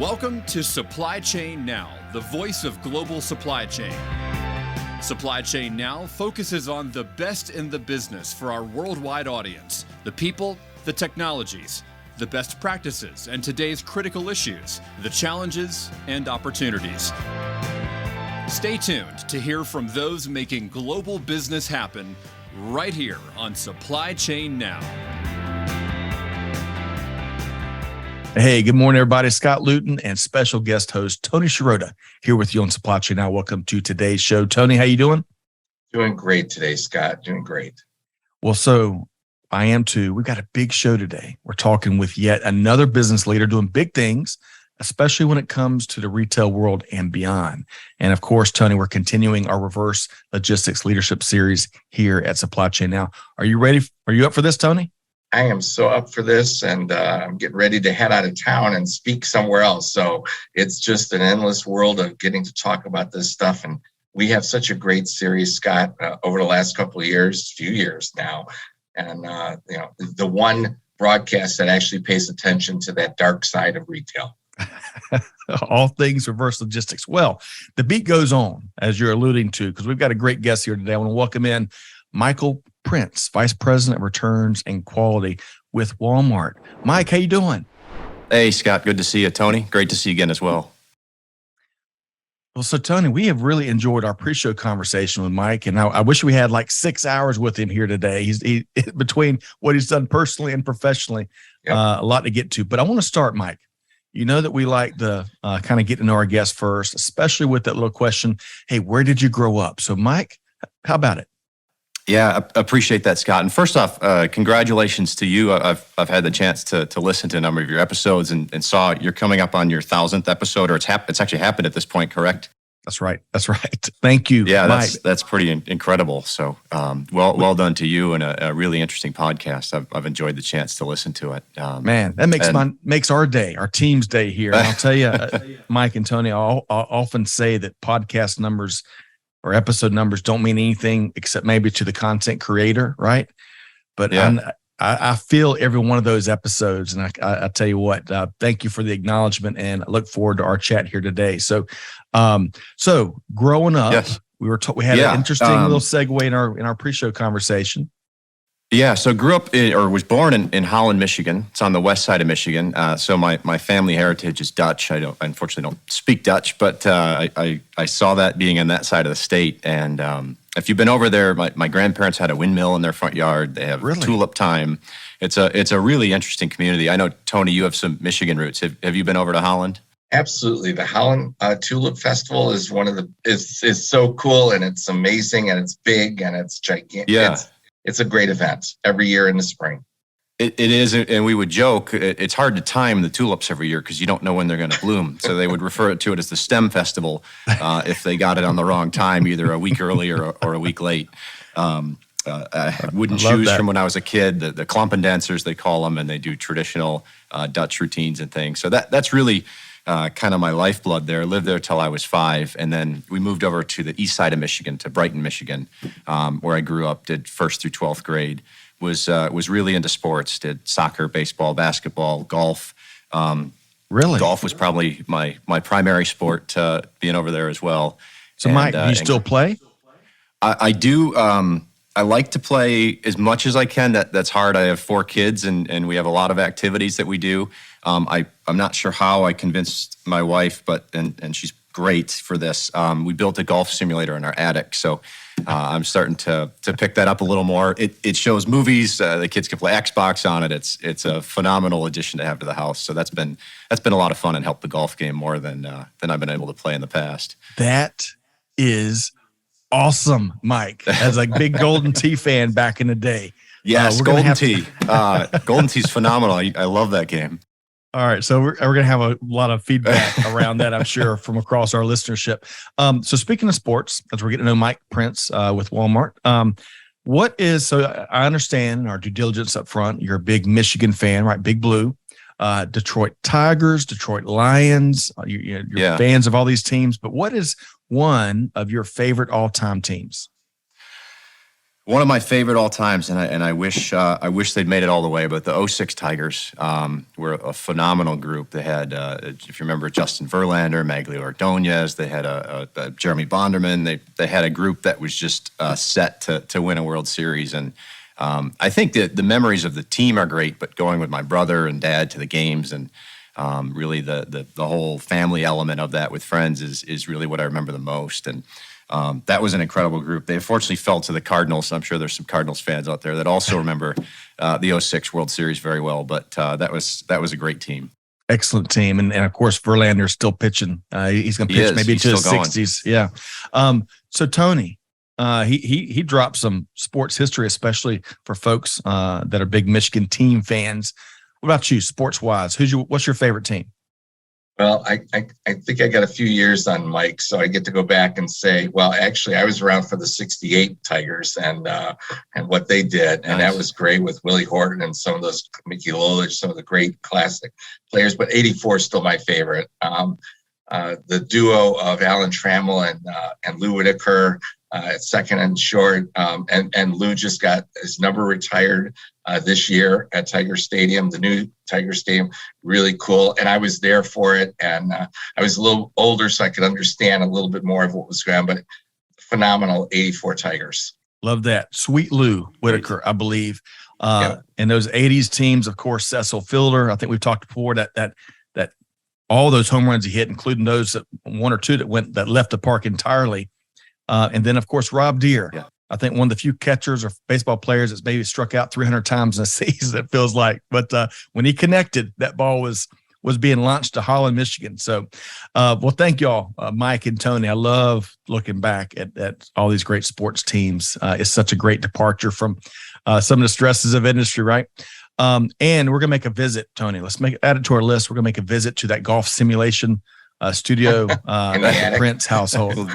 Welcome to Supply Chain Now, the voice of global supply chain. Supply Chain Now focuses on the best in the business for our worldwide audience, the people, the technologies, the best practices, and today's critical issues, the challenges and opportunities. Stay tuned to hear from those making global business happen right here on Supply Chain Now. Hey, good morning, everybody. Scott Luton and special guest host Tony Sciarrotta here with you on Supply Chain Now. Welcome to today's show. Tony, how you doing? Doing great today, Scott. Doing great. Well, so I am too. We've got a big show today. We're talking with yet another business leader doing big things, especially when it comes to the retail world and beyond. And of course, Tony, we're continuing our reverse logistics leadership series here at Supply Chain Now. Are you ready? Are you up for this, Tony? I am so up for this, and I'm getting ready to head out of town and speak somewhere else. So it's just an endless world of getting to talk about this stuff. And we have such a great series, Scott, over the last couple of years, few years now. And, the one broadcast that actually pays attention to that dark side of retail. All things reverse logistics. Well, the beat goes on, as you're alluding to, because we've got a great guest here today. I want to welcome in Michael Prince, Vice President of Returns and Quality with Walmart. Mike, how you doing? Hey, Scott. Good to see you. Tony, great to see you again as well. Well, so Tony, we have really enjoyed our pre-show conversation with Mike, and I wish we had like 6 hours with him here today. He between what he's done personally and professionally, a lot to get to. But I want to start, Mike. You know that we like to kind of get to know our guests first, especially with that little question, hey, where did you grow up? So, Mike, how about it? Yeah, I appreciate that, Scott. And first off, congratulations to you. I've had the chance to listen to a number of your episodes and saw you're coming up on your 1,000th episode, or it's actually happened at this point, correct? That's right. That's right. Thank you. Yeah, Mike. that's pretty incredible. So, well done to you, and a really interesting podcast. I've enjoyed the chance to listen to it. Man, that makes our day, our team's day here. And I'll tell you, Mike and Tony, I'll often say that podcast numbers or episode numbers don't mean anything except maybe to the content creator, right? But yeah. I feel every one of those episodes, and I tell you what, thank you for the acknowledgement, and I look forward to our chat here today. So, growing up, yes. we had an interesting little segue in our pre-show conversation. Yeah, so grew up was born in Holland, Michigan. It's on the west side of Michigan. So my family heritage is Dutch. I unfortunately don't speak Dutch, but I saw that being on that side of the state. And if you've been over there, my grandparents had a windmill in their front yard. They have tulip time. It's a really interesting community. I know, Tony, you have some Michigan roots. Have you been over to Holland? Absolutely. The Holland Tulip Festival is is so cool, and it's amazing, and it's big, and it's gigantic. Yeah. It's a great event every year in the spring. It is, and we would joke, it's hard to time the tulips every year because you don't know when they're going to bloom. So they would refer to it as the STEM Festival if they got it on the wrong time, either a week early or a week late. I had wooden shoes from when I was a kid, the klompen dancers, they call them, and they do traditional Dutch routines and things. So that's really kind of my lifeblood there. I lived there till I was 5, and then we moved over to the east side of Michigan, to Brighton, Michigan, where I grew up. Did 1st through 12th grade. Was really into sports. Did soccer, baseball, basketball, golf. Really, golf was probably my primary sport. Being over there as well. So, Mike, do you still play? I do. I like to play as much as I can. That's hard. I have 4 kids, and we have a lot of activities that we do. I'm not sure how I convinced my wife, and she's great for this. We built a golf simulator in our attic, so I'm starting to pick that up a little more. It shows movies. The kids can play Xbox on it. It's a phenomenal addition to have to the house. So that's been a lot of fun and helped the golf game more than I've been able to play in the past. That is awesome, Mike. As a big Golden Tee fan back in the day. Yes, Golden Tee. Golden Tee's phenomenal. I love that game. All right, so we're going to have a lot of feedback around that, I'm sure, from across our listenership. So speaking of sports, as we're getting to know Mike Prince with Walmart, so I understand in our due diligence up front, you're a big Michigan fan, right? Big Blue, Detroit Tigers, Detroit Lions. You're fans of all these teams, but what is one of your favorite all-time teams? One of my favorite all times, and I wish they'd made it all the way. But the '06 Tigers were a phenomenal group. They had, if you remember, Justin Verlander, Maglio Ordonez. They had a Jeremy Bonderman. They had a group that was just set to win a World Series. And I think that the memories of the team are great. But going with my brother and dad to the games and really the whole family element of that with friends is really what I remember the most. And that was an incredible group. They unfortunately fell to the Cardinals. I'm sure there's some Cardinals fans out there that also remember the '06 World Series very well. But that was a great team. Excellent team, and of course Verlander's still pitching. He's going to pitch maybe into his 60s. Yeah. So Tony, he dropped some sports history, especially for folks that are big Michigan team fans. What about you, sports wise? What's your favorite team? Well, I think I got a few years on Mike, so I get to go back and say, well, actually, I was around for the '68 Tigers and what they did, and that was great with Willie Horton and some of those Mickey Lolich, some of the great classic players. But '84 is still my favorite. The duo of Alan Trammell and Lou Whitaker at second and short, and Lou just got his number retired this year at Tiger Stadium, the new Tiger Stadium. Really cool, and I was there for it, and I was a little older, so I could understand a little bit more of what was going on. But phenomenal '84 Tigers. Love that. Sweet Lou Whitaker, I believe. And those '80s teams, of course, Cecil Fielder. I think we've talked before that all those home runs he hit, including those one or two that left the park entirely. And then, of course, Rob Deere. Yeah. I think one of the few catchers or baseball players that's maybe struck out 300 times in a season, it feels like. But when he connected, that ball was being launched to Holland, Michigan. So, well, thank y'all, Mike and Tony. I love looking back at all these great sports teams. It's such a great departure from some of the stresses of industry, right? And we're going to make a visit, Tony. Let's add it to our list. We're going to make a visit to that golf simulation studio at the Prince household.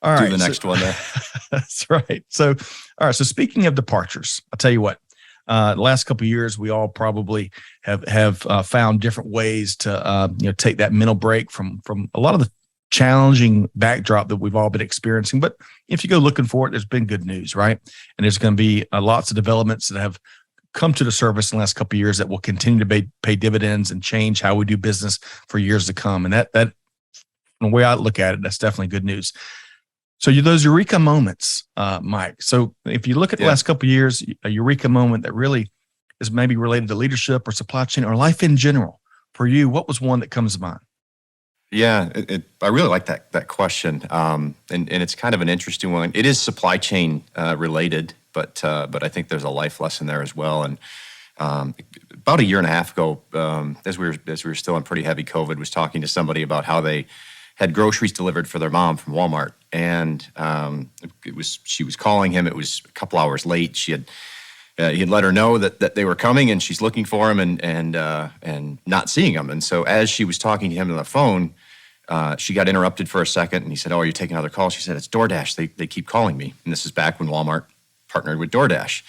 All right, do the next one there. That's right. So, all right. So speaking of departures, I'll tell you what, the last couple of years, we all probably have found different ways to, take that mental break from a lot of the challenging backdrop that we've all been experiencing. But if you go looking for it, there's been good news, right? And there's going to be lots of developments that have come to the surface in the last couple of years that will continue to pay dividends and change how we do business for years to come. And that from the way I look at it, that's definitely good news. So those Eureka moments, Mike. So if you look at the last couple of years, a Eureka moment that really is maybe related to leadership or supply chain or life in general for you, what was one that comes to mind? Yeah, I really like that question, and it's kind of an interesting one. It is supply chain related, but I think there's a life lesson there as well. And about a year and a half ago, as we were still in pretty heavy COVID, was talking to somebody about how they had groceries delivered for their mom from Walmart, and she was calling him. It was a couple hours late. He had let her know that they were coming, and she's looking for him and not seeing him. And so as she was talking to him on the phone, she got interrupted for a second, and he said, "Oh, are you taking another call?" She said, "It's DoorDash. They keep calling me." And this is back when Walmart partnered with DoorDash,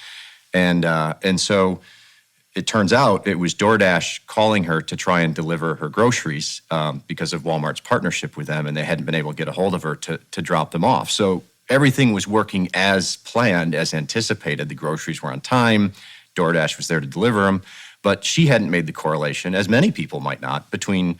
and so it turns out it was DoorDash calling her to try and deliver her groceries because of Walmart's partnership with them, and they hadn't been able to get a hold of her to drop them off. So everything was working as planned, as anticipated. The groceries were on time. DoorDash was there to deliver them, but she hadn't made the correlation, as many people might not, between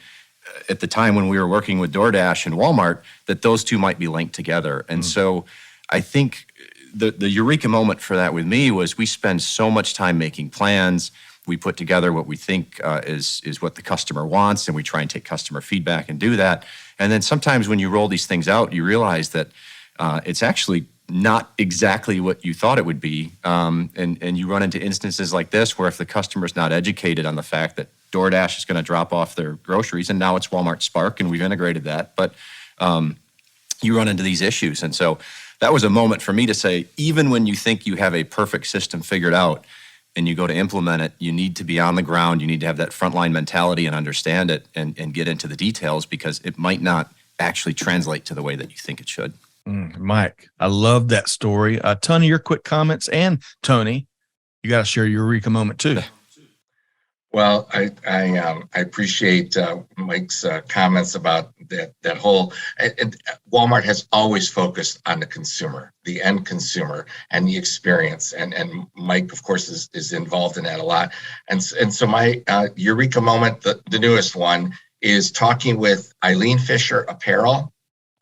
at the time when we were working with DoorDash and Walmart, that those two might be linked together. And so I think the Eureka moment for that with me was we spend so much time making plans. We put together what we think is what the customer wants, and we try and take customer feedback and do that. And then sometimes when you roll these things out, you realize that it's actually not exactly what you thought it would be. And you run into instances like this where if the customer's not educated on the fact that DoorDash is going to drop off their groceries, and now it's Walmart Spark, and we've integrated that, but you run into these issues. And so that was a moment for me to say, even when you think you have a perfect system figured out and you go to implement it, you need to be on the ground. You need to have that frontline mentality and understand it and get into the details, because it might not actually translate to the way that you think it should. Mike, I love that story. Tony, your quick comments, and Tony, you got to share your Eureka moment too. Well, I appreciate Mike's comments about that whole. And Walmart has always focused on the consumer, the end consumer, and the experience. And Mike, of course, is involved in that a lot. And so my Eureka moment, the newest one, is talking with Eileen Fisher Apparel,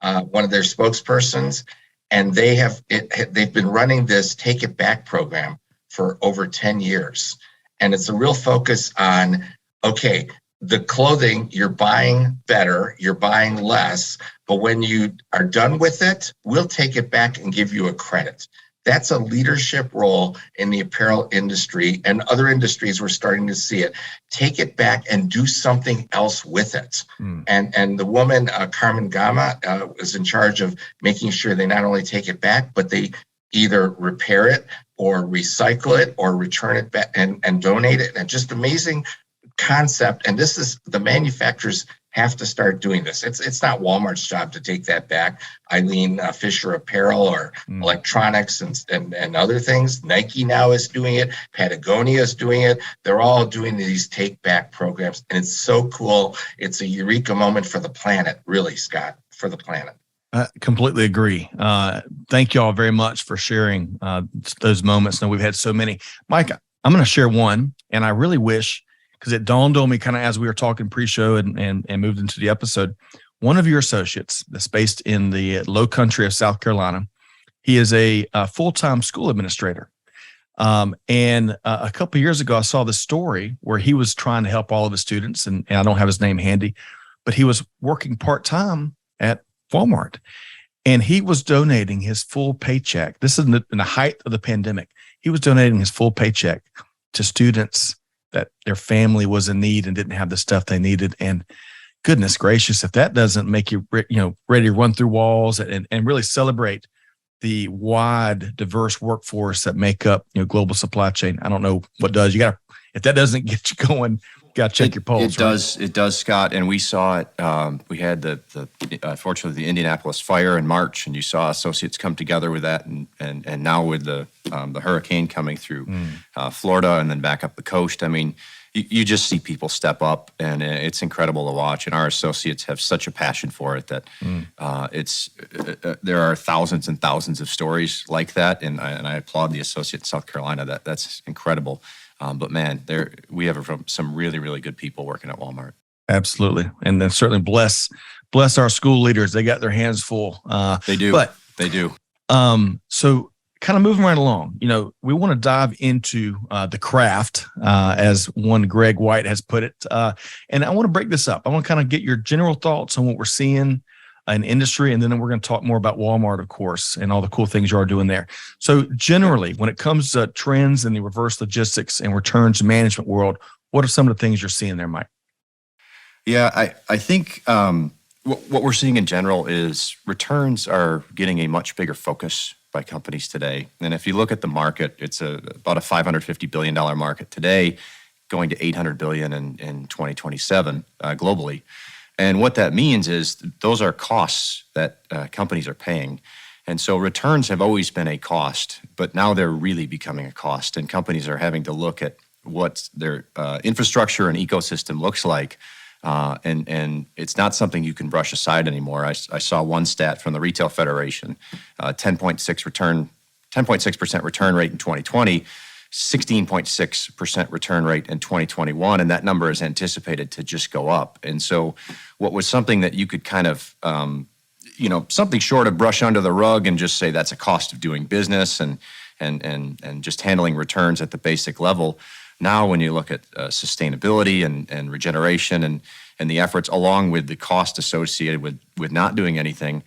one of their spokespersons, and they've been running this Take It Back program for over 10 years. And it's a real focus on, okay, the clothing, you're buying better, you're buying less, but when you are done with it, we'll take it back and give you a credit. That's a leadership role in the apparel industry, and other industries we're starting to see it. Take it back and do something else with it. And the woman, Carmen Gama, is in charge of making sure they not only take it back, but they either repair it or recycle it or return it back and donate it. And just amazing concept. And this is, the manufacturers have to start doing this. It's not Walmart's job to take that back. Eileen Fisher Apparel or electronics and other things. Nike now is doing it. Patagonia is doing it. They're all doing these take back programs. And it's so cool. It's a Eureka moment for the planet, really, Scott, for the planet. I completely agree. Thank you all very much for sharing those moments. Now, we've had so many. Mike, I'm going to share one, and I really wish, because it dawned on me kind of as we were talking pre-show and moved into the episode, one of your associates that's based in the low country of South Carolina, he is a full-time school administrator. And a couple of years ago, I saw this story where he was trying to help all of his students, and I don't have his name handy, but he was working part-time at Walmart, and he was donating his full paycheck. This is in the height of the pandemic. He was donating his full paycheck to students that their family was in need and didn't have the stuff they needed. And goodness gracious, if that doesn't make you, ready to run through walls and really celebrate the wide, diverse workforce that make up, global supply chain, I don't know what does. If that doesn't get you going, got to check your polls. It does, Scott. And we saw it. We had fortunately the Indianapolis fire in March, and you saw associates come together with that, and now with the hurricane coming through Florida and then back up the coast. I mean, you just see people step up, and it's incredible to watch. And our associates have such a passion for it that there are thousands and thousands of stories like that, and I applaud the associate in South Carolina. That's incredible. But man, we have some really, really good people working at Walmart. Absolutely. And then certainly bless our school leaders. They got their hands full. They do. They do. So kind of moving right along, we want to dive into the craft, as one Greg White has put it. And I want to break this up. I want to kind of get your general thoughts on what we're seeing in industry, and then we're going to talk more about Walmart, of course, and all the cool things you are doing there. So generally, when it comes to trends in the reverse logistics and returns management world, what are some of the things you're seeing there, Mike? Yeah, I think what we're seeing in general is returns are getting a much bigger focus by companies today. And if you look at the market, it's about a $550 billion market today, going to $800 billion in 2027 globally. And what that means is those are costs that companies are paying. And so returns have always been a cost, but now they're really becoming a cost. And companies are having to look at what their infrastructure and ecosystem looks like. And it's not something you can brush aside anymore. I saw one stat from the Retail Federation, 10.6% return rate in 2020. 16.6% return rate in 2021, and that number is anticipated to just go up. And so what was something that you could kind of, something short of brush under the rug and just say that's a cost of doing business and just handling returns at the basic level. Now, when you look at sustainability and regeneration and the efforts along with the cost associated with not doing anything,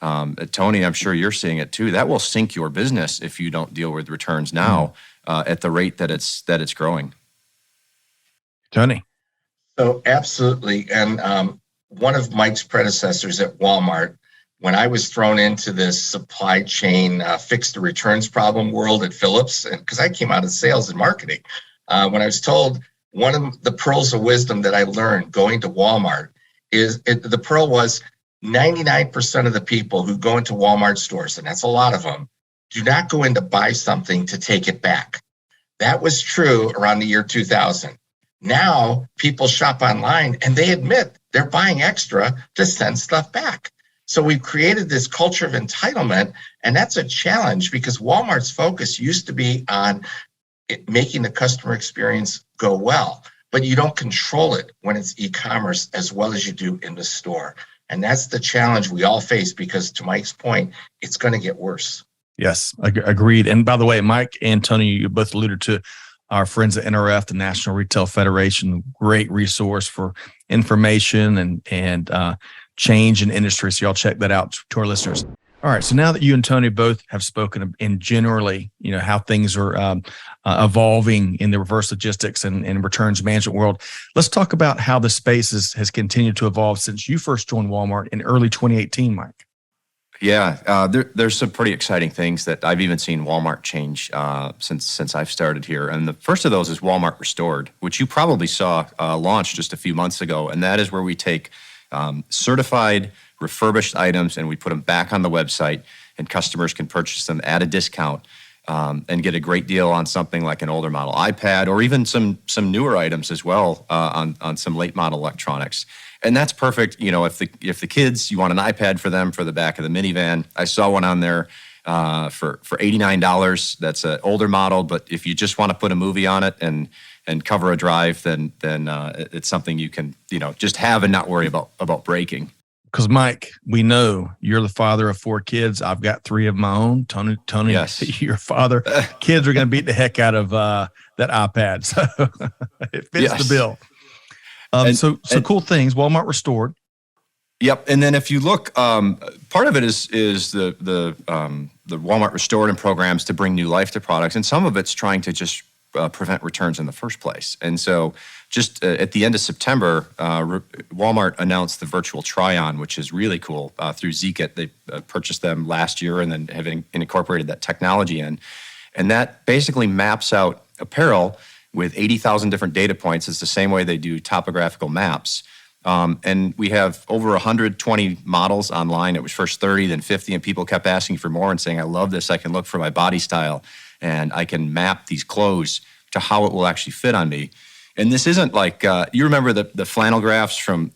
Tony, I'm sure you're seeing it too. That will sink your business if you don't deal with returns now. At the rate that it's growing. Tony. So absolutely. And one of Mike's predecessors at Walmart, when I was thrown into this supply chain fix the returns problem world at Phillips, because I came out of sales and marketing, when I was told one of the pearls of wisdom that I learned going to Walmart the pearl was 99% of the people who go into Walmart stores, and that's a lot of them, do not go in to buy something to take it back. That was true around the year 2000. Now people shop online and they admit they're buying extra to send stuff back. So we've created this culture of entitlement, and that's a challenge because Walmart's focus used to be on making the customer experience go well, but you don't control it when it's e-commerce as well as you do in the store. And that's the challenge we all face because, to Mike's point, it's going to get worse. Yes, agreed. And by the way, Mike and Tony, you both alluded to our friends at NRF, the National Retail Federation, great resource for information and change in industry. So y'all check that out to our listeners. All right. So now that you and Tony both have spoken in generally, how things are evolving in the reverse logistics and returns management world, let's talk about how the space has continued to evolve since you first joined Walmart in early 2018, Mike. Yeah, there's some pretty exciting things that I've even seen Walmart change since I've started here. And the first of those is Walmart Restored, which you probably saw launched just a few months ago. And that is where we take certified, refurbished items and we put them back on the website, and customers can purchase them at a discount and get a great deal on something like an older model iPad or even some newer items as well on some late model electronics. And that's perfect, if the kids, you want an iPad for them for the back of the minivan. I saw one on there for $89. That's an older model, but if you just want to put a movie on it and cover a drive, then it's something you can just have and not worry about breaking. Because Mike, we know you're the father of 4 kids. I've got 3 of my own. Tony, yes. Your father. Kids are going to beat the heck out of that iPad, so it fits the bill. So cool things. Walmart Restored. Yep, and then if you look, part of it is the Walmart Restored and programs to bring new life to products, and some of it's trying to just prevent returns in the first place. And so, just at the end of September, Walmart announced the virtual try-on, which is really cool. Through Zekit, they purchased them last year, and then have incorporated that technology in, and that basically maps out apparel with 80,000 different data points. It's the same way they do topographical maps. And we have over 120 models online. It was first 30, then 50, and people kept asking for more and saying, I love this. I can look for my body style, and I can map these clothes to how it will actually fit on me. And this isn't like, you remember the flannel graphs from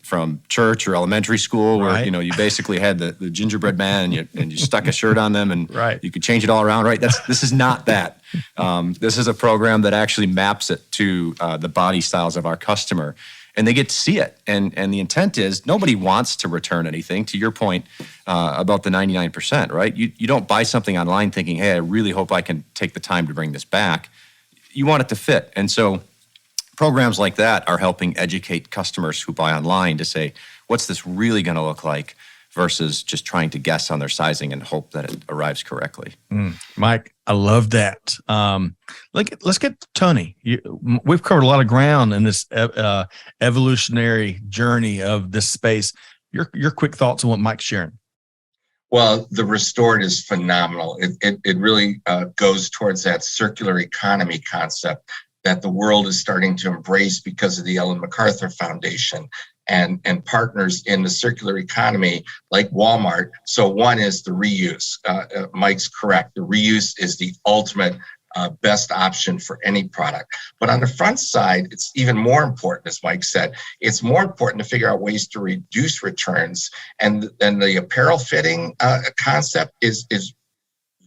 church or elementary school where, right. You basically had the gingerbread man and you stuck a shirt on them and right. you could change it all around, right? This is not that. This is a program that actually maps it to the body styles of our customer, and they get to see it. And the intent is nobody wants to return anything, to your point about the 99%, right? You don't buy something online thinking, hey, I really hope I can take the time to bring this back. You want it to fit. And so programs like that are helping educate customers who buy online to say, what's this really going to look like versus just trying to guess on their sizing and hope that it arrives correctly. Mike, I love that. Let's get to Tony. We've covered a lot of ground in this evolutionary journey of this space. Your quick thoughts on what Mike's sharing. Well, the Restored is phenomenal. It really goes towards that circular economy concept that the world is starting to embrace because of the Ellen MacArthur Foundation and partners in the circular economy like Walmart. So one is the reuse. Mike's correct. The reuse is the ultimate best option for any product. But on the front side, it's even more important, as Mike said. It's more important to figure out ways to reduce returns. And then the apparel fitting concept is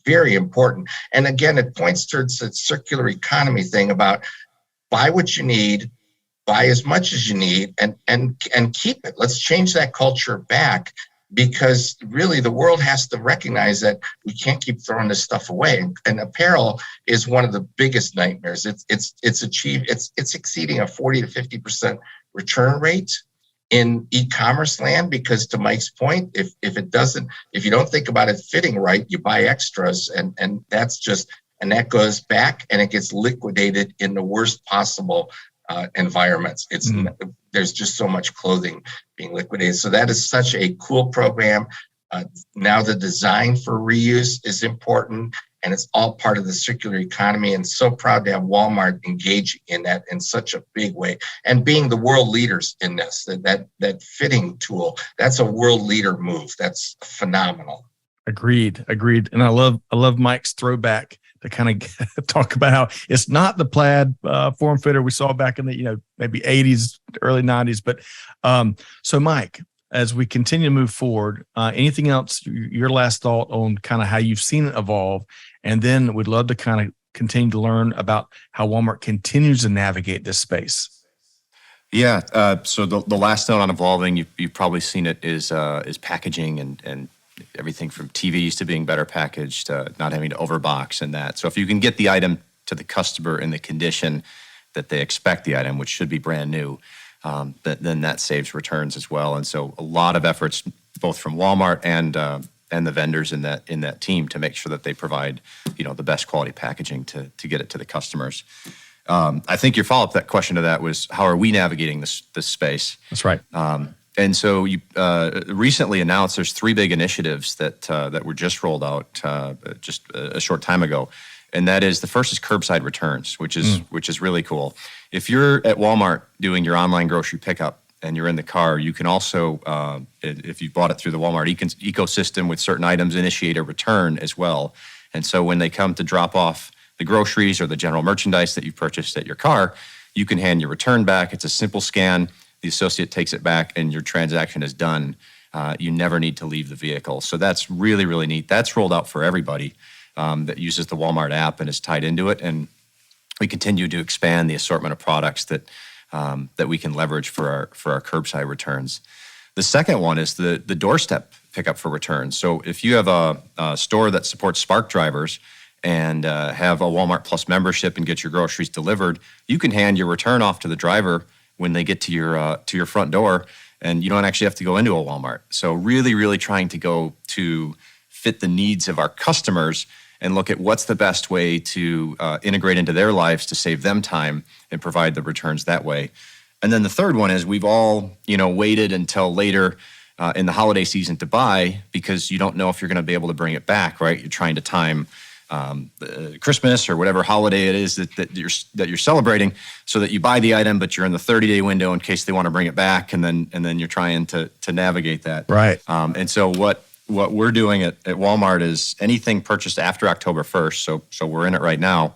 very important. And again, it points towards the circular economy thing about buy what you need, buy as much as you need, and keep it. Let's change that culture back, because really the world has to recognize that we can't keep throwing this stuff away. And apparel is one of the biggest nightmares. It's exceeding a 40 to 50% return rate in e-commerce land, because to Mike's point, if you don't think about it fitting right, you buy extras, and that goes back and it gets liquidated in the worst possible environments. There's just so much clothing being liquidated. So that is such a cool program. Now the design for reuse is important, and it's all part of the circular economy, and so proud to have Walmart engaging in that in such a big way and being the world leaders in this. That fitting tool, that's a world leader move. That's phenomenal. Agreed. And I love Mike's throwback kind of talk about how it's not the plaid form fitter we saw back in the maybe 80s, early 90s. But so Mike, as we continue to move forward, anything else? Your last thought on kind of how you've seen it evolve, and then we'd love to kind of continue to learn about how Walmart continues to navigate this space. Yeah. So the last note on evolving, you've probably seen it is packaging and everything from TVs to being better packaged, not having to overbox and that. So if you can get the item to the customer in the condition that they expect the item, which should be brand new, then that saves returns as well. And so a lot of efforts, both from Walmart and the vendors in that team, to make sure that they provide the best quality packaging to get it to the customers. I think your follow-up that question to that was, how are we navigating this space? That's right. And so you recently announced there's 3 big initiatives that were just rolled out just a short time ago. And that is, the first is curbside returns, which is really cool. If you're at Walmart doing your online grocery pickup and you're in the car, you can also, if you bought it through the Walmart ecosystem with certain items, initiate a return as well. And so when they come to drop off the groceries or the general merchandise that you purchased at your car, you can hand your return back. It's a simple scan. The associate takes it back and your transaction is done. You never need to leave the vehicle. So that's really, really neat. That's rolled out for everybody that uses the Walmart app and is tied into it. And we continue to expand the assortment of products that we can leverage for our curbside returns. The second one is the doorstep pickup for returns. So if you have a store that supports Spark drivers and have a Walmart Plus membership and get your groceries delivered, you can hand your return off to the driver when they get to your front door, and you don't actually have to go into a Walmart. So really, really trying to go to fit the needs of our customers and look at what's the best way to integrate into their lives to save them time and provide the returns that way. And then the third one is, we've all waited until later in the holiday season to buy, because you don't know if you're going to be able to bring it back, right? You're trying to time Christmas or whatever holiday it is that you're celebrating, so that you buy the item, but you're in the 30-day window in case they want to bring it back, and then you're trying to navigate that. Right. And so what we're doing at Walmart is, anything purchased after October 1st, so we're in it right now,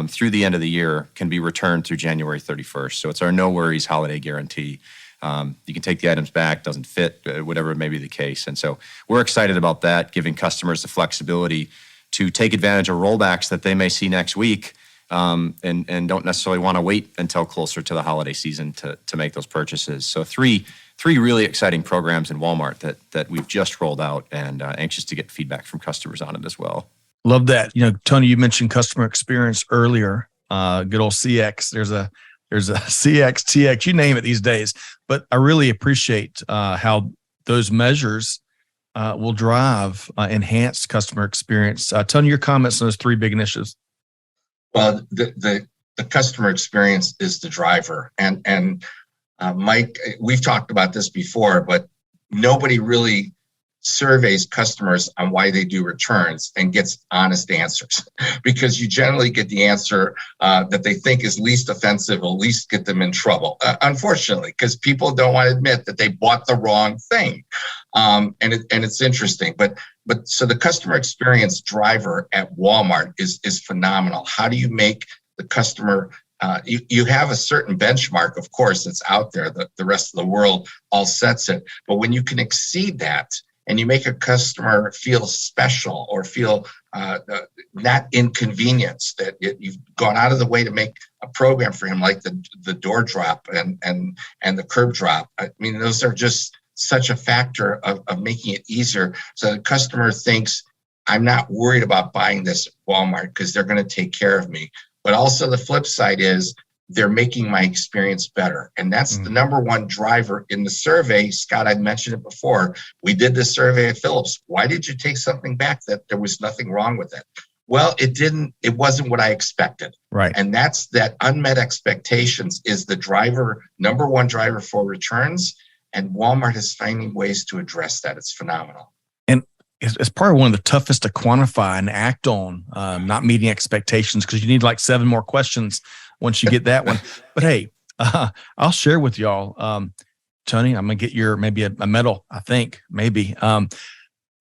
through the end of the year, can be returned through January 31st. So it's our no worries holiday guarantee. You can take the items back, doesn't fit, whatever may be the case. And so we're excited about that, giving customers the flexibility to take advantage of rollbacks that they may see next week, and don't necessarily want to wait until closer to the holiday season to make those purchases. So three really exciting programs in Walmart that we've just rolled out, and anxious to get feedback from customers on it as well. Love that. Tony, you mentioned customer experience earlier. Good old CX. There's a CX, TX, you name it these days. But I really appreciate how those measures will drive enhanced customer experience. Tony, your comments on those 3 big initiatives. Well, the customer experience is the driver, and Mike, we've talked about this before, but nobody really surveys customers on why they do returns and gets honest answers, because you generally get the answer that they think is least offensive or least get them in trouble, unfortunately, because people don't want to admit that they bought the wrong thing. And it's interesting, but so the customer experience driver at Walmart is phenomenal. How do you make the customer, you have a certain benchmark, of course, that's out there, the rest of the world all sets it, but when you can exceed that, and you make a customer feel special or feel not inconvenienced, that you've gone out of the way to make a program for him, like the door drop and the curb drop. I mean, those are just such a factor of making it easier. So the customer thinks, I'm not worried about buying this at Walmart because they're going to take care of me. But also the flip side is, they're making my experience better. And that's the number one driver in the survey. Scott, I mentioned it before. We did this survey at Phillips. Why did you take something back that there was nothing wrong with it? Well, it wasn't what I expected. Right. And that unmet expectations is the number one driver for returns. And Walmart is finding ways to address that. It's phenomenal. And it's probably one of the toughest to quantify and act on, not meeting expectations, because you need like 7 more questions once you get that one. But hey, I'll share with y'all, Tony, I'm going to get your maybe a medal, I think, maybe.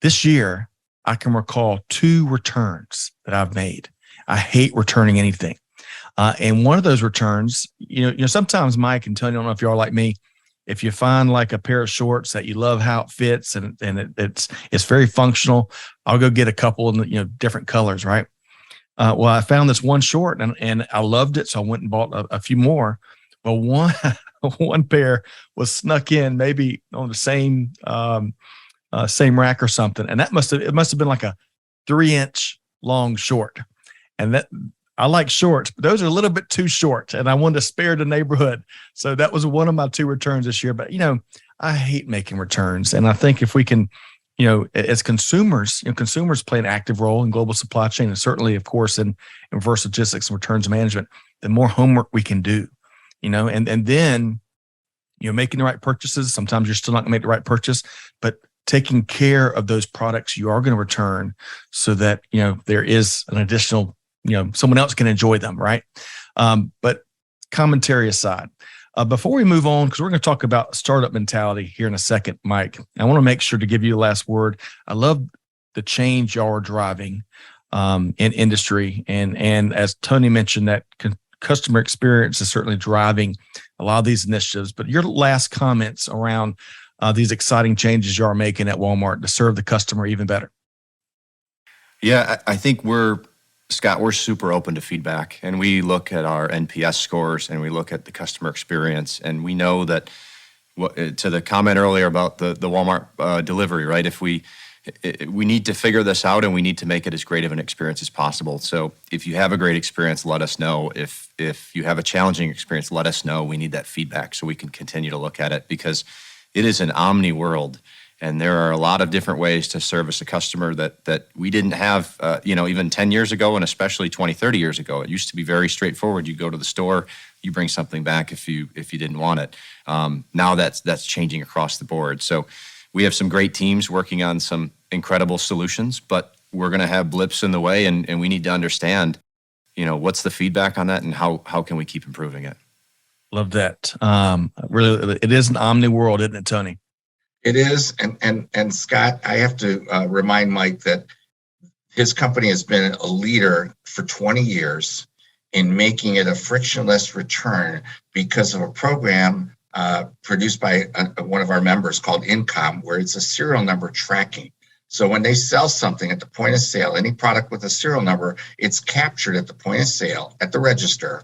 This year, I can recall 2 returns that I've made. I hate returning anything. And one of those returns, sometimes Mike and Tony, I don't know if you are like me, if you find like a pair of shorts that you love how it fits and it's very functional, I'll go get a couple in different colors, right? Well, I found this one short and I loved it, so I went and bought a few more. Well, one pair was snuck in maybe on the same rack or something, and it must have been like a 3-inch long short, and that. I like shorts, but those are a little bit too short, and I wanted to spare the neighborhood. So that was one of my 2 returns this year. But, I hate making returns. And I think if we can, as consumers, consumers play an active role in global supply chain, and certainly, of course, in reverse logistics and returns management, the more homework we can do, and then, making the right purchases. Sometimes you're still not going to make the right purchase, but taking care of those products you are going to return so that, there is an additional someone else can enjoy them, right? But commentary aside, before we move on, because we're going to talk about startup mentality here in a second, Mike, I want to make sure to give you the last word. I love the change y'all are driving in industry. And as Tony mentioned, that customer experience is certainly driving a lot of these initiatives. But your last comments around these exciting changes you are making at Walmart to serve the customer even better. Yeah, I think Scott, we're super open to feedback, and we look at our NPS scores and we look at the customer experience, and we know that to the comment earlier about the Walmart delivery, right? If we need to figure this out and we need to make it as great of an experience as possible. So if you have a great experience, let us know. If you have a challenging experience, let us know. We need that feedback so we can continue to look at it, because it is an omni world. And there are a lot of different ways to service a customer that we didn't have, even 10 years ago, and especially 20, 30 years ago. It used to be very straightforward. You go to the store, you bring something back if you didn't want it. Now that's changing across the board. So we have some great teams working on some incredible solutions, but we're going to have blips in the way, and we need to understand, what's the feedback on that and how can we keep improving it. Love that. Really, it is an omni world, isn't it, Tony? It is, and Scott, I have to remind Mike that his company has been a leader for 20 years in making it a frictionless return because of a program produced by one of our members called Incom, where it's a serial number tracking. So when they sell something at the point of sale, any product with a serial number, it's captured at the point of sale at the register.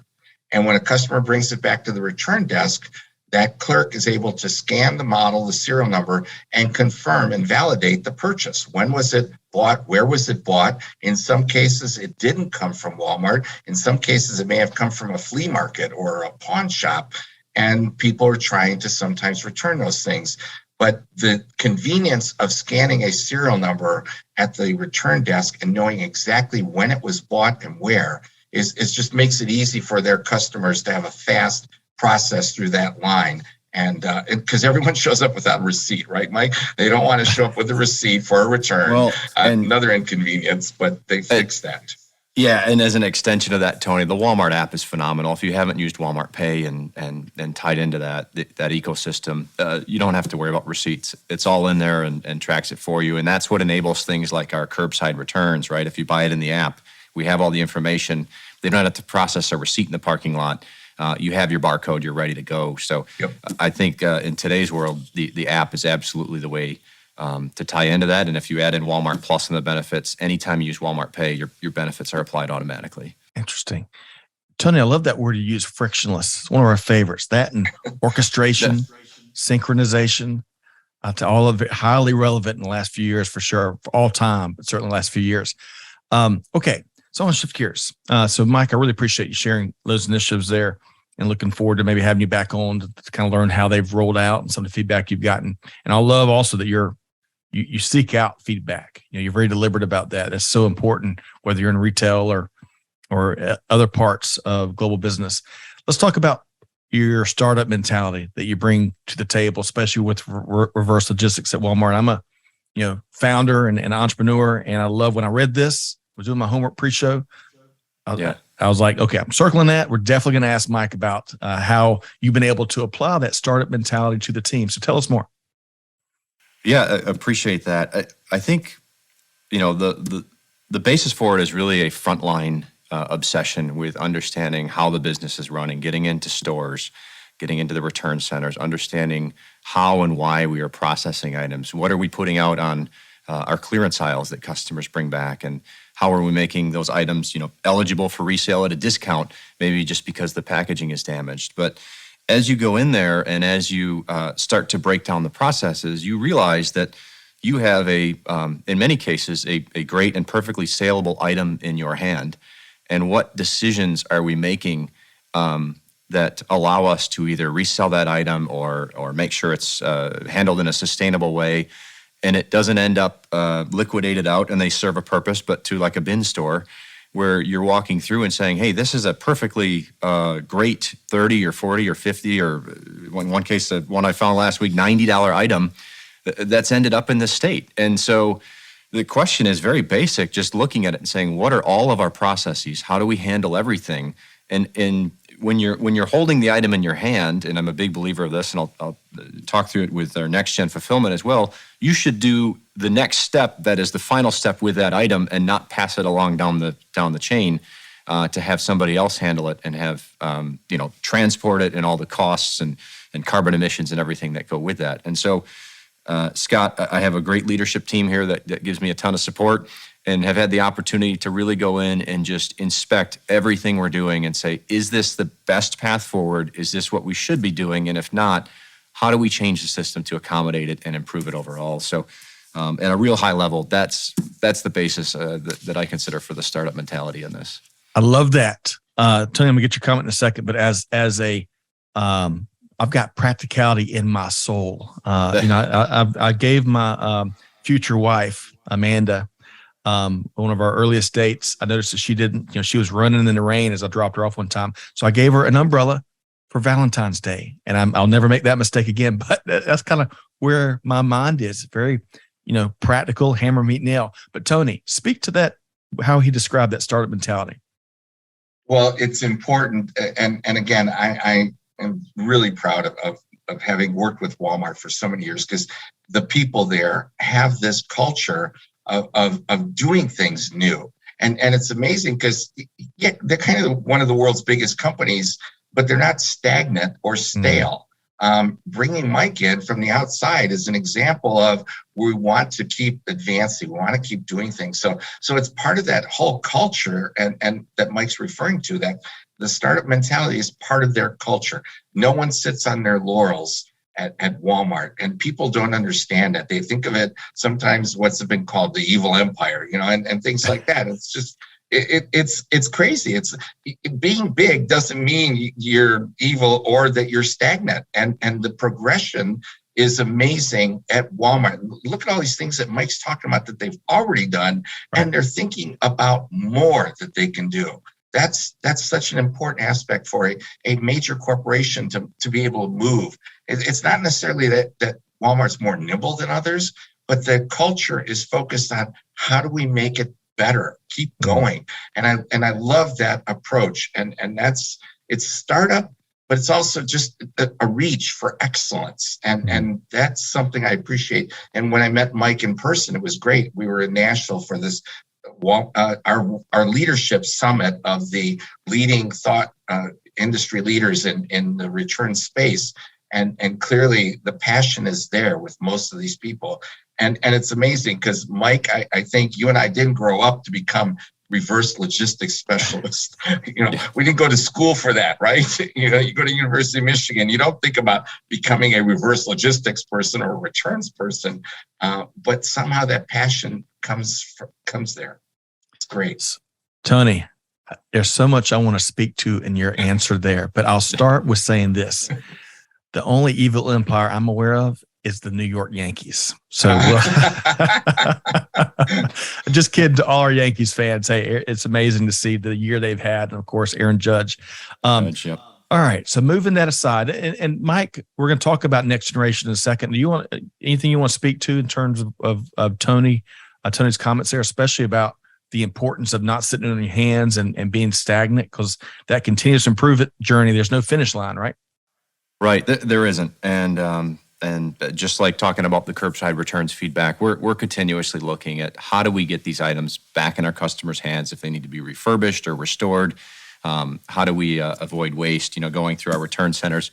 And when a customer brings it back to the return desk, that clerk is able to scan the model, the serial number, and confirm and validate the purchase. When was it bought? Where was it bought? In some cases, it didn't come from Walmart. In some cases, it may have come from a flea market or a pawn shop, and people are trying to sometimes return those things. But the convenience of scanning a serial number at the return desk and knowing exactly when it was bought and where is just makes it easy for their customers to have a fast process through that line. And because everyone shows up without a receipt, right, Mike? They don't want to show up with a receipt for a return. Well, another inconvenience, but they fixed that. Yeah, and as an extension of that, Tony, the Walmart app is phenomenal. If you haven't used Walmart Pay and tied into that ecosystem, you don't have to worry about receipts. It's all in there and tracks it for you. And that's what enables things like our curbside returns, right? If you buy it in the app, we have all the information. They don't have to process a receipt in the parking lot. You have your barcode, you're ready to go. So yep. I think in today's world, the app is absolutely the way to tie into that. And if you add in Walmart Plus and the benefits, anytime you use Walmart Pay, your benefits are applied automatically. Interesting. Tony, I love that word you use, frictionless. It's one of our favorites. That and orchestration, synchronization, to all of it, highly relevant in the last few years for sure, for all time, but certainly the last few years. Okay. So I want to shift gears. So Mike, I really appreciate you sharing those initiatives there and looking forward to maybe having you back on to kind of learn how they've rolled out and some of the feedback you've gotten. And I love also that you seek out feedback. You're very deliberate about that. That's so important, whether you're in retail or other parts of global business. Let's talk about your startup mentality that you bring to the table, especially with reverse logistics at Walmart. I'm a founder and entrepreneur, and I love when I read this. Was doing my homework pre-show. I was like, okay, I'm circling that. We're definitely going to ask Mike about how you've been able to apply that startup mentality to the team. So tell us more. Yeah, I appreciate that. I think, the basis for it is really a frontline obsession with understanding how the business is running, getting into stores, getting into the return centers, understanding how and why we are processing items. What are we putting out on our clearance aisles that customers bring back, and how are we making those items, eligible for resale at a discount, maybe just because the packaging is damaged. But as you go in there and as you start to break down the processes, you realize that you have in many cases, a great and perfectly saleable item in your hand. And what decisions are we making that allow us to either resell that item or make sure it's handled in a sustainable way, and it doesn't end up liquidated out and they serve a purpose, but to like a bin store where you're walking through and saying, hey, this is a perfectly great 30 or 40 or 50 or in one case, the one I found last week, $90 item that's ended up in this state. And so the question is very basic, just looking at it and saying, what are all of our processes? How do we handle everything? And when you're holding the item in your hand, and I'm a big believer of this, and I'll talk through it with our next gen fulfillment as well, you should do the next step that is the final step with that item and not pass it along down the chain to have somebody else handle it and have transport it and all the costs and carbon emissions and everything that go with that. And so Scott, I have a great leadership team here that gives me a ton of support, and have had the opportunity to really go in and just inspect everything we're doing and say, is this the best path forward? Is this what we should be doing? And if not, how do we change the system to accommodate it and improve it overall? So at a real high level, that's the basis that I consider for the startup mentality in this. I love that. Tony, I'm gonna get your comment in a second, but as a I've got practicality in my soul. I gave my future wife, Amanda, one of our earliest dates. I noticed that she didn't, she was running in the rain as I dropped her off one time. So I gave her an umbrella for Valentine's Day, and I'll never make that mistake again. But that's kind of where my mind is. Very, practical, hammer, meet, nail. But Tony, speak to that, how he described that startup mentality. Well, it's important. And again, I am really proud of having worked with Walmart for so many years, because the people there have this culture of doing things new. And it's amazing because they're kind of one of the world's biggest companies, but they're not stagnant or stale. Bringing Mike in from the outside is an example of we want to keep advancing. We want to keep doing things. So it's part of that whole culture and that Mike's referring to, that the startup mentality is part of their culture. No one sits on their laurels at Walmart, and people don't understand that. They think of it sometimes what's been called the evil empire, and things like that. It's just, it's crazy. It's being big doesn't mean you're evil or that you're stagnant. And the progression is amazing at Walmart. Look at all these things that Mike's talking about that they've already done, and they're thinking about more that they can do. That's such an important aspect for a major corporation to be able to move. It's not necessarily that Walmart's more nimble than others, but the culture is focused on how do we make it better, keep going. And I love that approach. And it's startup, but it's also just a reach for excellence. And that's something I appreciate. And when I met Mike in person, it was great. We were in Nashville for this our leadership summit of the leading thought industry leaders in the return space. And clearly the passion is there with most of these people. And it's amazing because Mike, I think you and I didn't grow up to become reverse logistics specialists. We didn't go to school for that, right? You go to University of Michigan, you don't think about becoming a reverse logistics person or a returns person, but somehow that passion comes there. It's great. Tony, there's so much I want to speak to in your answer there, but I'll start with saying this. The only evil empire I'm aware of is the New York Yankees. So just kidding to all our Yankees fans. Hey, it's amazing to see the year they've had. And of course, Aaron Judge. Yep. All right. So moving that aside, and Mike, we're going to talk about next generation in a second. Do you want anything you want to speak to in terms of Tony's comments there, especially about the importance of not sitting on your hands and being stagnant, because that continuous improvement journey, there's no finish line, right? Right. There isn't. And And just like talking about the curbside returns feedback, we're continuously looking at how do we get these items back in our customers' hands if they need to be refurbished or restored. How do we avoid waste? Going through our return centers,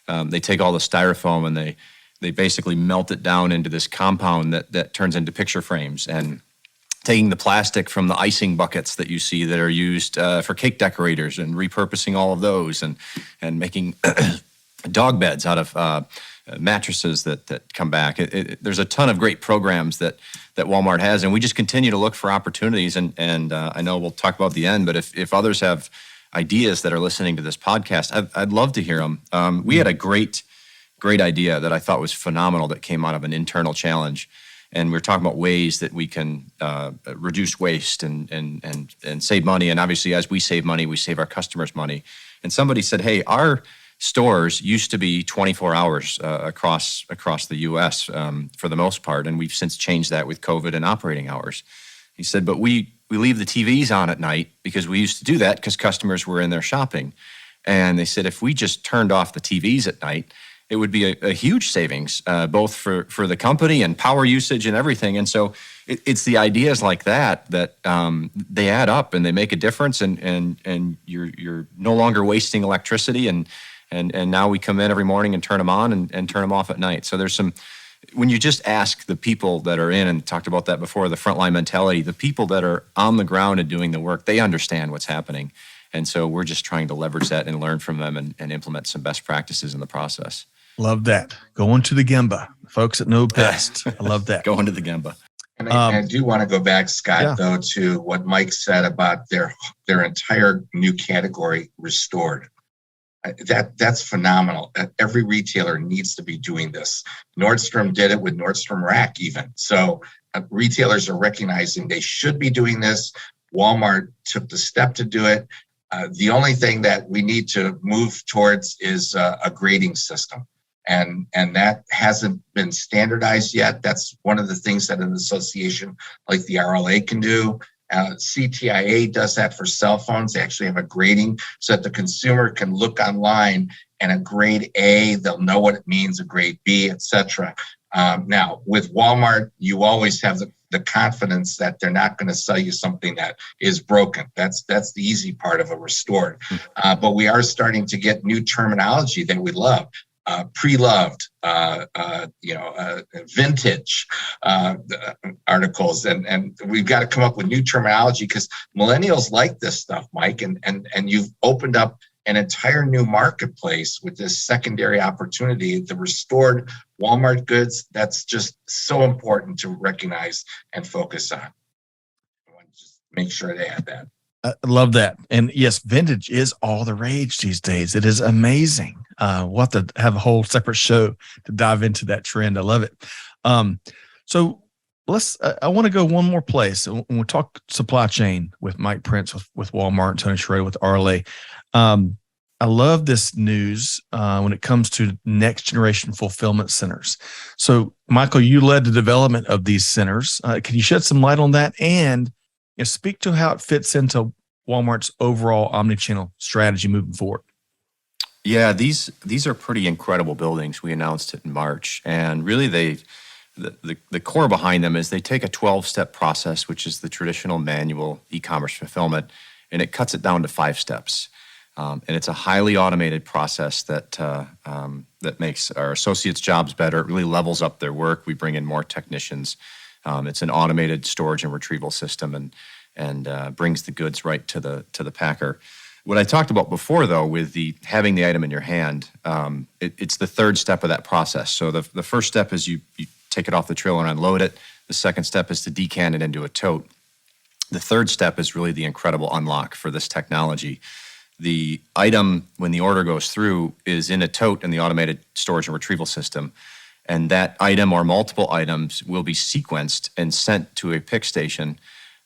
they take all the styrofoam and they basically melt it down into this compound that turns into picture frames, and taking the plastic from the icing buckets that you see that are used for cake decorators and repurposing all of those, and making dog beds out of mattresses that come back. There's a ton of great programs that Walmart has, and we just continue to look for opportunities. And I know we'll talk about the end, but if others have ideas that are listening to this podcast, I'd love to hear them. We had a great idea that I thought was phenomenal that came out of an internal challenge. And we're talking about ways that we can reduce waste and save money. And obviously, as we save money, we save our customers money. And somebody said, hey, our stores used to be 24 hours across the U.S. For the most part, and we've since changed that with COVID and operating hours. He said, but we leave the TVs on at night because we used to do that because customers were in there shopping. And they said, if we just turned off the TVs at night, it would be a huge savings, both for the company and power usage and everything. And so it's the ideas like that they add up and they make a difference. And you're no longer wasting electricity. And now we come in every morning and turn them on and turn them off at night. So there's when you just ask the people that are in, and talked about that before, the frontline mentality, the people that are on the ground and doing the work, they understand what's happening. And so we're just trying to leverage that and learn from them and implement some best practices in the process. Love that. Going to the Gemba. Folks that know best. I love that. Going to the Gemba. And I do want to go back, Scott, though, to what Mike said about their entire new category restored. That's phenomenal. Every retailer needs to be doing this. Nordstrom did it with Nordstrom Rack even. So retailers are recognizing they should be doing this. Walmart took the step to do it. The only thing that we need to move towards is a grading system. And that hasn't been standardized yet. That's one of the things that an association like the RLA can do. CTIA does that for cell phones. They actually have a grading so that the consumer can look online and a grade A, they'll know what it means, a grade B, etc. Now, with Walmart, you always have the confidence that they're not going to sell you something that is broken. That's the easy part of a restored. But we are starting to get new terminology that we love. Pre-loved, vintage articles, and we've got to come up with new terminology because millennials like this stuff, Mike, and you've opened up an entire new marketplace with this secondary opportunity, the restored Walmart goods. That's just so important to recognize and focus on. I want to just make sure they have that. I love that. And yes, vintage is all the rage these days. It is amazing. We'll have to have a whole separate show to dive into that trend. I love it. So I want to go one more place. When we talk supply chain with Mike Prince, with Walmart, and Tony Sciarrotta with RLA. I love this news when it comes to next generation fulfillment centers. So Michael, you led the development of these centers. Can you shed some light on that and speak to how it fits into Walmart's overall omni-channel strategy moving forward? Yeah, these are pretty incredible buildings. We announced it in March, and really the core behind them is they take a 12-step process, which is the traditional manual e-commerce fulfillment, and it cuts it down to 5 steps. And it's a highly automated process that makes our associates' jobs better. It really levels up their work. We bring in more technicians. It's an automated storage and retrieval system, and brings the goods right to the packer. What I talked about before, though, with having the item in your hand, it's the 3rd step of that process. So the first step is you take it off the trailer and unload it. The second step is to decant it into a tote. The 3rd step is really the incredible unlock for this technology. The item, when the order goes through, is in a tote in the automated storage and retrieval system. And that item or multiple items will be sequenced and sent to a pick station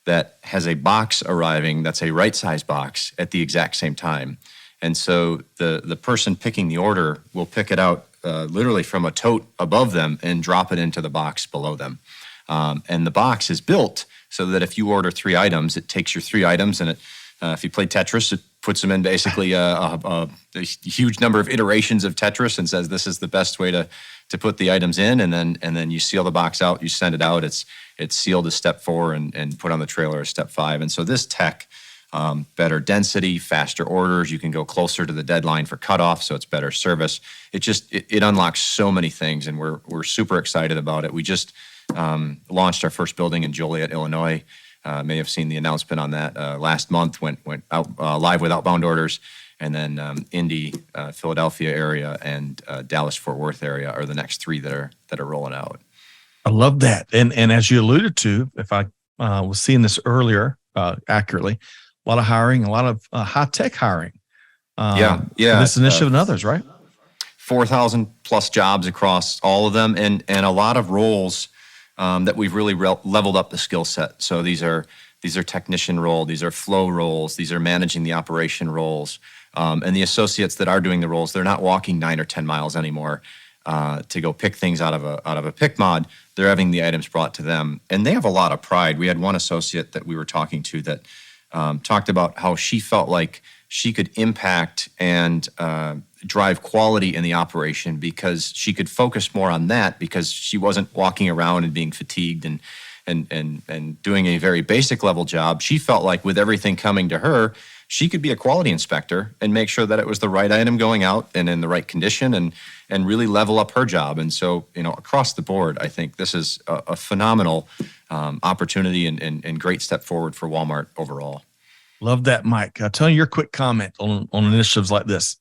that has a box arriving that's a right-size box at the exact same time. And so the person picking the order will pick it out literally from a tote above them and drop it into the box below them. And the box is built so that if you order 3 items, it takes your 3 items, and if you play Tetris, it puts them in basically a huge number of iterations of Tetris and says this is the best way to put the items in, and then you seal the box out, you send it out, it's sealed as step 4 and put on the trailer as step 5. And so this tech, better density, faster orders, you can go closer to the deadline for cutoff, so it's better service. It unlocks so many things, and we're super excited about it. We just launched our first building in Joliet, Illinois. May have seen the announcement on that last month. Went out live with outbound orders, and then Indy, Philadelphia area, and Dallas Fort Worth area are the next 3 that are rolling out. I love that, and as you alluded to, if I was seeing this earlier accurately, a lot of hiring, a lot of high tech hiring. Yeah. This initiative and others, right? 4,000 plus jobs across all of them, and a lot of roles that we've really leveled up the skill set. So these are technician roles, these are flow roles, these are managing the operation roles, and the associates that are doing the roles, they're not walking 9 or 10 miles anymore to go pick things out of a pick mod. They're having the items brought to them, and they have a lot of pride. We had one associate that we were talking to that talked about how she felt like she could impact and drive quality in the operation because she could focus more on that because she wasn't walking around and being fatigued and doing a very basic level job. She felt like with everything coming to her, she could be a quality inspector and make sure that it was the right item going out and in the right condition and really level up her job. And so, across the board, I think this is a phenomenal opportunity and great step forward for Walmart overall. Love that, Mike. Tell me your quick comment on initiatives like this.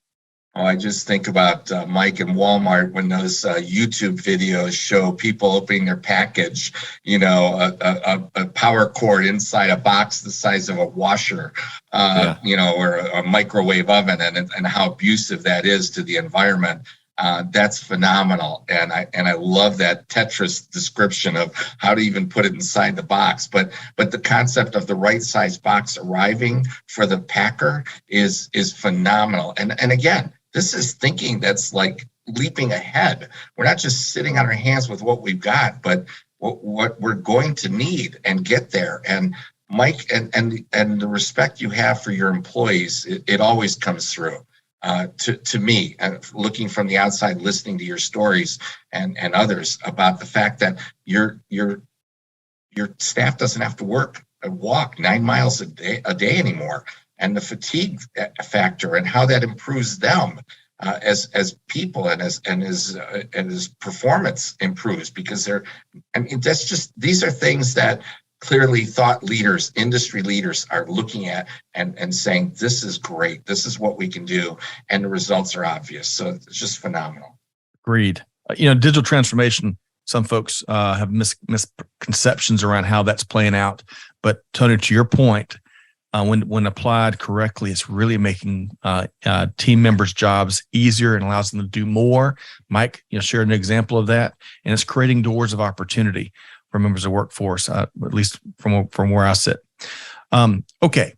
Oh, I just think about Mike and Walmart when those YouTube videos show people opening their package, a power cord inside a box the size of a washer, or a microwave oven, and how abusive that is to the environment. That's phenomenal, and I love that Tetris description of how to even put it inside the box. But the concept of the right size box arriving for the packer is phenomenal. And again, this is thinking that's like leaping ahead. We're not just sitting on our hands with what we've got, but what we're going to need and get there. And Mike, and the respect you have for your employees, it always comes through. To me, looking from the outside, listening to your stories and others about the fact that your staff doesn't have to walk 9 miles a day anymore, and the fatigue factor and how that improves them as people and as performance improves, because these are things that clearly thought leaders, industry leaders are looking at and saying, this is great. This is what we can do. And the results are obvious. So it's just phenomenal. Agreed. Digital transformation, some folks have misconceptions around how that's playing out. But Tony, to your point, when applied correctly, it's really making team members' jobs easier and allows them to do more. Mike, shared an example of that. And it's creating doors of opportunity for members of the workforce, at least from where I sit. Okay,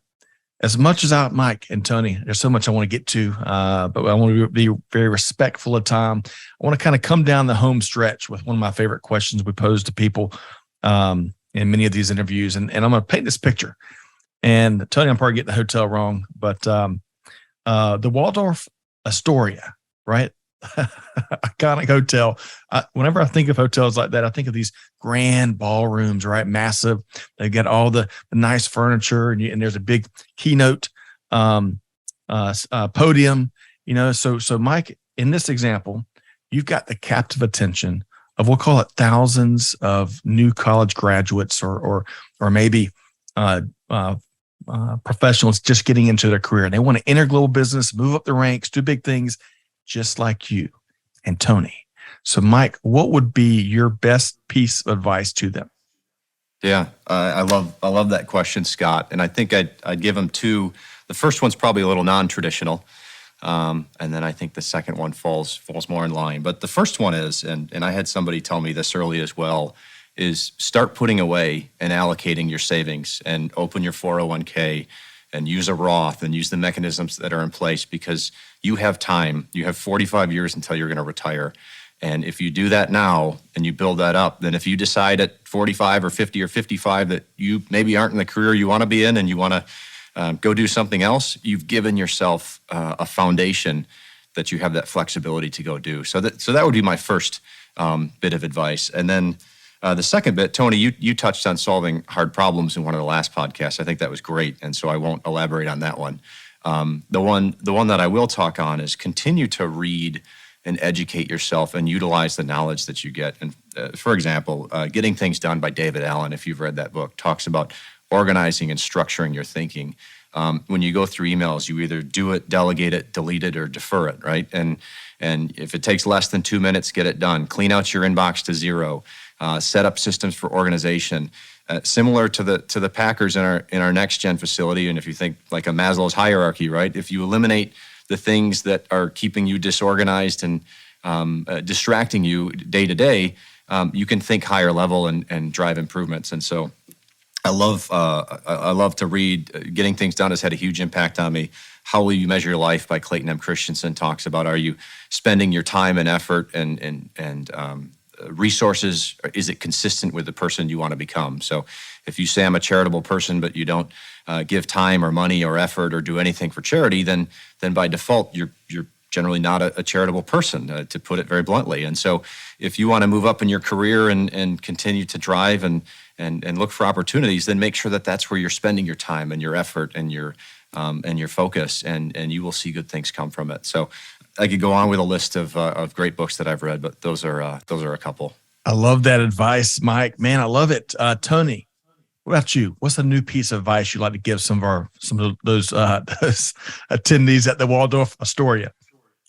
as much as Mike and Tony, there's so much I want to get to, but I want to be very respectful of time. I want to kind of come down the home stretch with one of my favorite questions we pose to people in many of these interviews, and I'm going to paint this picture. And Tony, I'm probably getting the hotel wrong, but the Waldorf Astoria, right? Iconic hotel. Whenever I think of hotels like that, I think of these grand ballrooms, right? Massive. They've got all the nice furniture, and there's a big keynote podium. So Mike, in this example, you've got the captive attention of, we'll call it thousands of new college graduates, or maybe professionals just getting into their career, and they want to enter global business, move up the ranks, do big things, just like you and Tony. So Mike, what would be your best piece of advice to them? Yeah, I love that question, Scott. And I think I'd give them two. The first one's probably a little non-traditional. And then I think the second one falls more in line. But the first one is, and I had somebody tell me this early as well, is start putting away and allocating your savings and open your 401k and use a Roth and use the mechanisms that are in place, because you have time. You have 45 years until you're going to retire. And if you do that now and you build that up, then if you decide at 45 or 50 or 55 that you maybe aren't in the career you want to be in and you want to go do something else, you've given yourself a foundation that you have that flexibility to go do. So that would be my first bit of advice. And then the second bit, Tony, you touched on solving hard problems in one of the last podcasts. I think that was great, and so I won't elaborate on that one. The one that I will talk on is continue to read and educate yourself and utilize the knowledge that you get. And for example, Getting Things Done by David Allen, if you've read that book, talks about organizing and structuring your thinking. When you go through emails, you either do it, delegate it, delete it, or defer it, right? And if it takes less than 2 minutes, get it done. Clean out your inbox to zero. Set up systems for organization. Similar to the Packers in our next gen facility, and if you think like a Maslow's hierarchy, right? If you eliminate the things that are keeping you disorganized and distracting you day to day, you can think higher level and drive improvements. And so I love to read. Getting Things Done has had a huge impact on me. How Will You Measure Your Life by Clayton M. Christensen talks about, are you spending your time and effort and resources, is it consistent with the person you want to become? So if you say I'm a charitable person, but you don't give time or money or effort or do anything for charity, then by default, you're generally not a charitable person, to put it very bluntly. And so if you want to move up in your career and continue to drive and look for opportunities, then make sure that that's where you're spending your time and your effort and your focus, and you will see good things come from it. So I could go on with a list of great books that I've read, but those are a couple. I love that advice, Mike. Man, I love it. Tony, what about you? What's a new piece of advice you'd like to give some of those attendees at the Waldorf Astoria?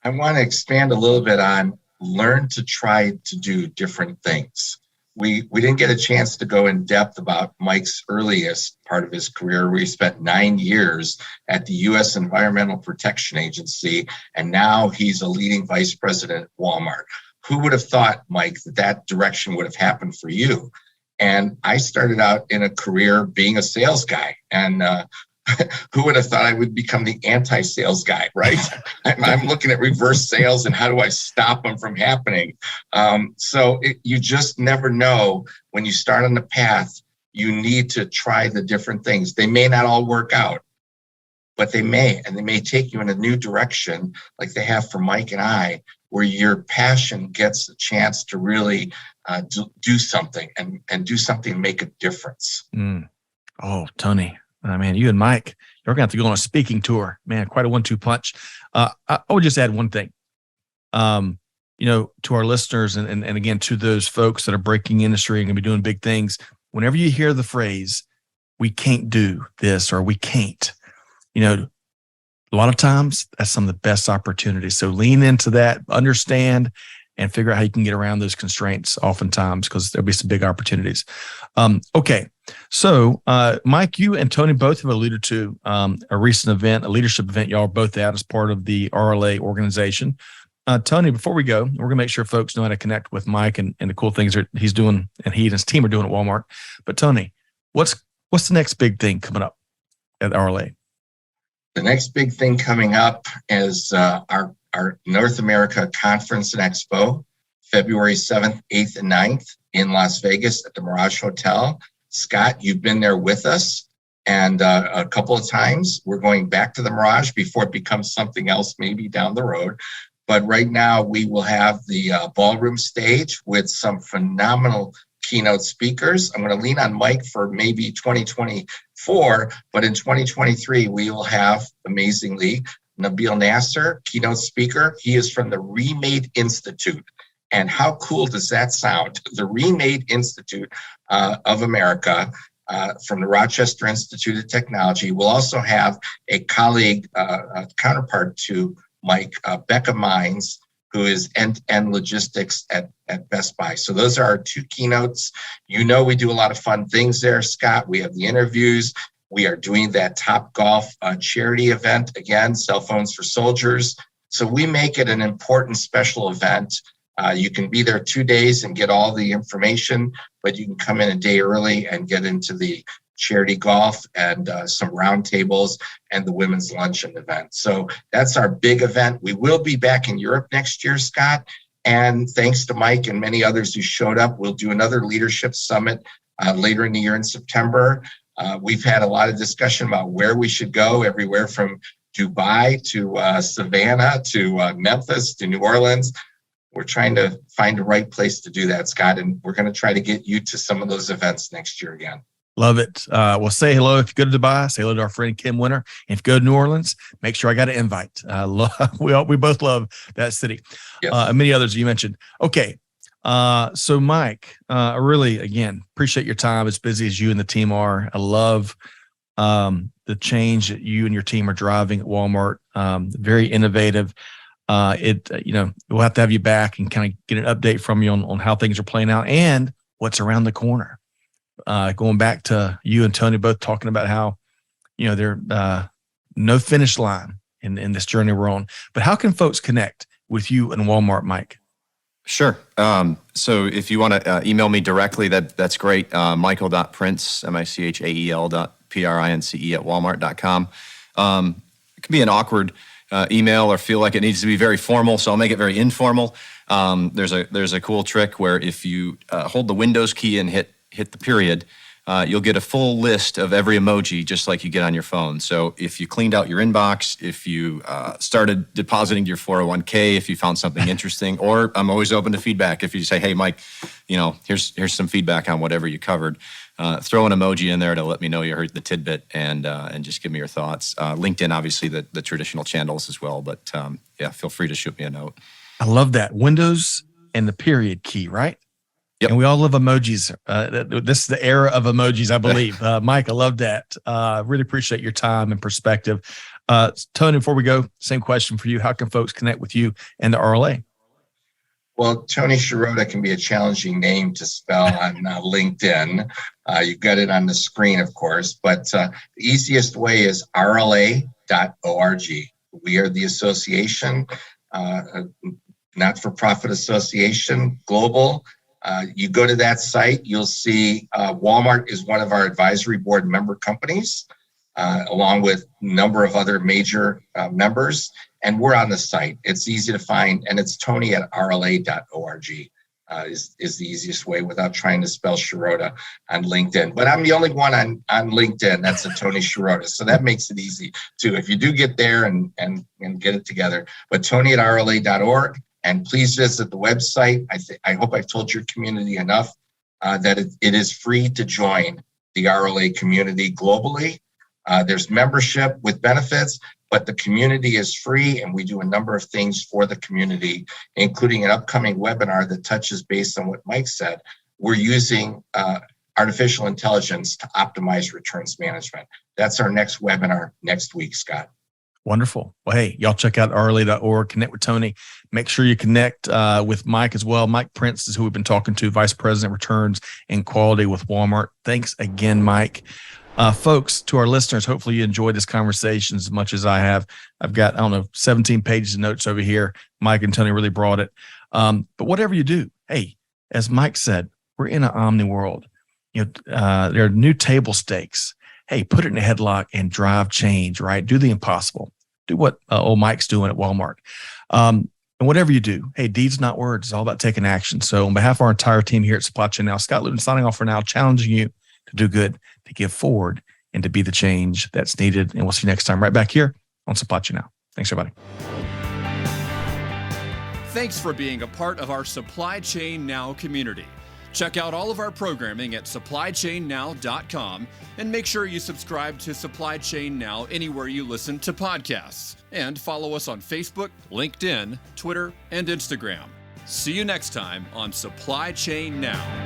I want to expand a little bit on learn to try to do different things. We didn't get a chance to go in depth about Mike's earliest part of his career, where he spent 9 years at the U.S. Environmental Protection Agency, and now he's a leading vice president at Walmart. Who would have thought, Mike, that direction would have happened for you? And I started out in a career being a sales guy, and who would have thought I would become the anti-sales guy, right? I'm looking at reverse sales and how do I stop them from happening? You just never know when you start on the path. You need to try the different things. They may not all work out, but they may, and they may take you in a new direction like they have for Mike and I, where your passion gets a chance to really do something and do something and make a difference. Oh, Tony. Man, you and Mike, you're going to have to go on a speaking tour. Man, quite a 1-2 punch. I would just add one thing, to our listeners and again, to those folks that are breaking industry and going to be doing big things. Whenever you hear the phrase, we can't do this or we can't, a lot of times that's some of the best opportunities. So lean into that, understand, and figure out how you can get around those constraints oftentimes, because there'll be some big opportunities. Okay. So, Mike, you and Tony both have alluded to a recent event, a leadership event y'all are both at as part of the RLA organization. Tony, before we go, we're going to make sure folks know how to connect with Mike and the cool things that he's doing and he and his team are doing at Walmart. But Tony, what's the next big thing coming up at RLA? The next big thing coming up is our North America Conference and Expo, February 7th, 8th, and 9th in Las Vegas at the Mirage Hotel. Scott, you've been there with us, and a couple of times. We're going back to the Mirage before it becomes something else maybe down the road. But right now we will have the ballroom stage with some phenomenal keynote speakers. I'm going to lean on Mike for maybe 2024, but in 2023, we will have, amazingly, Nabil Nasser, keynote speaker. He is from the Remade Institute. And how cool does that sound? The Remade Institute of America from the Rochester Institute of Technology. We'll also have a colleague, a counterpart to Mike, Becca Mines, who is end-to-end logistics at Best Buy. So those are our two keynotes. We do a lot of fun things there, Scott. We have the interviews. We are doing that Top Golf charity event, again, Cell Phones for Soldiers. So we make it an important special event. You can be there 2 days and get all the information, but you can come in a day early and get into the charity golf and some roundtables and the women's luncheon event. So that's our big event. We will be back in Europe next year, Scott. And thanks to Mike and many others who showed up, we'll do another leadership summit later in the year in September. We've had a lot of discussion about where we should go, everywhere from Dubai to Savannah to Memphis to New Orleans. We're trying to find the right place to do that, Scott, and we're going to try to get you to some of those events next year again. Love it. Well, say hello if you go to Dubai. Say hello to our friend Kim Winter. And if you go to New Orleans, make sure I got an invite. We both love that city. Yes. And many others you mentioned. Okay. So Mike, I really, again, appreciate your time as busy as you and the team are. I love the change that you and your team are driving at Walmart. Very innovative. We'll have to have you back and kind of get an update from you on how things are playing out and what's around the corner. Going back to you and Tony both talking about how, there no finish line in this journey we're on. But how can folks connect with you and Walmart, Mike? Sure. So if you want to email me directly, that's great. Michael.prince, michael.prince @walmart.com. It can be an awkward email or feel like it needs to be very formal, so I'll make it very informal. There's a cool trick where if you hold the Windows key and hit the period, you'll get a full list of every emoji just like you get on your phone. So if you cleaned out your inbox, if you started depositing to your 401k, if you found something interesting, or I'm always open to feedback. If you say, hey, Mike, here's some feedback on whatever you covered, throw an emoji in there to let me know you heard the tidbit and just give me your thoughts. LinkedIn, obviously, the traditional channels as well, but feel free to shoot me a note. I love that. Windows and the period key, right? Yep. And we all love emojis. This is the era of emojis, I believe. Mike, I love that. Really appreciate your time and perspective. Tony, before we go, same question for you. How can folks connect with you and the RLA? Well, Tony Sciarrotta can be a challenging name to spell on LinkedIn. You've got it on the screen, of course, but the easiest way is rla.org. We are the association, not-for-profit association, global. You go to that site, you'll see Walmart is one of our advisory board member companies, along with a number of other major members, and we're on the site. It's easy to find, and it's tony@rla.org is the easiest way without trying to spell Sciarrotta on LinkedIn. But I'm the only one on LinkedIn that's a Tony Sciarrotta, so that makes it easy too. If you do get there and get it together, but tony@rla.org. And please visit the website. I hope I've told your community enough that it is free to join the RLA community globally. There's membership with benefits, but the community is free, and we do a number of things for the community, including an upcoming webinar that touches base on what Mike said. We're using artificial intelligence to optimize returns management. That's our next webinar next week, Scott. Wonderful. Well, hey, y'all check out rla.org, connect with Tony. Make sure you connect with Mike as well. Mike Prince is who we've been talking to, Vice President Returns and Quality with Walmart. Thanks again, Mike. Folks, to our listeners, hopefully you enjoyed this conversation as much as I have. I've got, 17 pages of notes over here. Mike and Tony really brought it. But whatever you do, hey, as Mike said, we're in an Omni world. There are new table stakes. Hey, put it in a headlock and drive change, right? Do the impossible. Do what old Mike's doing at Walmart. And whatever you do, hey, deeds, not words. It's all about taking action. So on behalf of our entire team here at Supply Chain Now, Scott Luton signing off for now, challenging you to do good, to give forward, and to be the change that's needed. And we'll see you next time right back here on Supply Chain Now. Thanks, everybody. Thanks for being a part of our Supply Chain Now community. Check out all of our programming at supplychainnow.com and make sure you subscribe to Supply Chain Now anywhere you listen to podcasts. And follow us on Facebook, LinkedIn, Twitter, and Instagram. See you next time on Supply Chain Now.